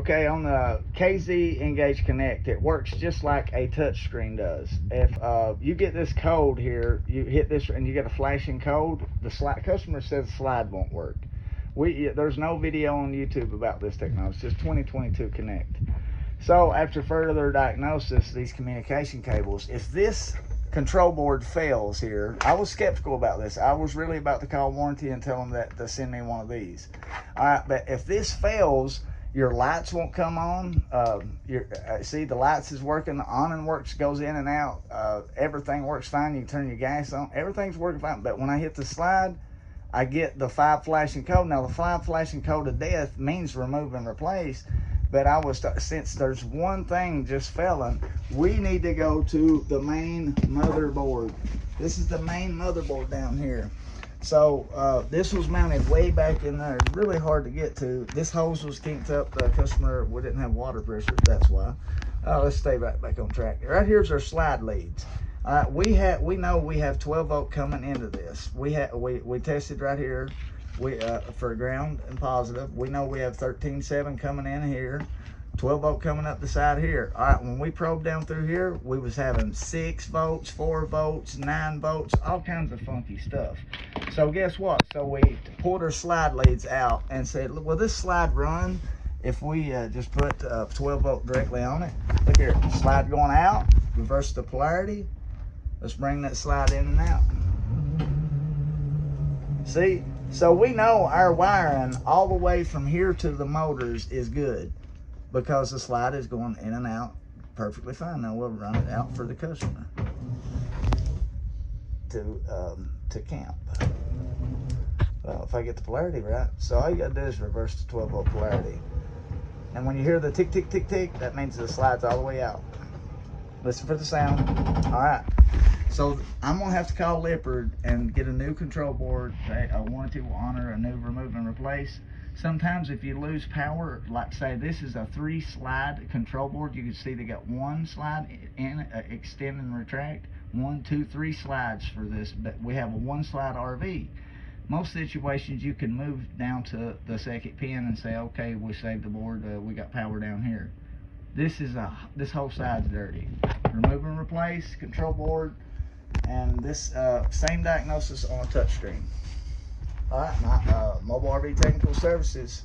Okay, on the KZ Engage Connect, it works just like a touch screen does. If you get this code here, you hit this and you get a flashing code, the customer says the slide won't work. There's no video on YouTube about this technology. It's just 2022 Connect. So after further diagnosis, these communication cables, if this control board fails here, I was skeptical about this. I was really about to call warranty and tell them that to send me one of these. All right, but if this fails, your lights won't come on. See, the lights is working, the on and works, goes in and out. Everything works fine. You can turn your gas on. Everything's working fine. But when I hit the slide, I get the 5 flashing code. Now, the 5 flashing code of death means remove and replace. But since there's one thing just failing, we need to go to the main motherboard. This is the main motherboard down here. So this was mounted way back in there, really hard to get to. This hose was kinked up. The customer, we didn't have water pressure, that's why. Let's stay right back on track. Right here's our slide leads. We know we have 12 volt coming into this. We tested right here. For ground and positive. We know we have 13.7 coming in here, 12 volt coming up the side here. All right, when we probed down through here, we was having 6 volts, 4 volts, 9 volts, all kinds of funky stuff. So guess what? So we pulled our slide leads out and said, look, will this slide run if we just put 12 volt directly on it? Look here, slide going out, reverse the polarity. Let's bring that slide in and out. See? So we know our wiring all the way from here to the motors is good because the slide is going in and out perfectly fine. Now we'll run it out for the customer to camp. Well, if I get the polarity right, so all you gotta do is reverse the 12 volt polarity. And when you hear the tick, tick, tick, tick, that means the slide's all the way out. Listen for the sound. All right. So I'm gonna have to call Lippert and get a new control board. A warranty will honor a new remove and replace. Sometimes if you lose power, like say this is a 3 slide control board, you can see they got 1 slide in, extend and retract, 1, 2, 3 slides for this, but we have a 1 slide RV. Most situations you can move down to the second pin and say, okay, we saved the board, we got power down here. This whole side's dirty. Remove and replace control board. And this same diagnosis on a touchscreen. All right, my Mobile RV Technical Services.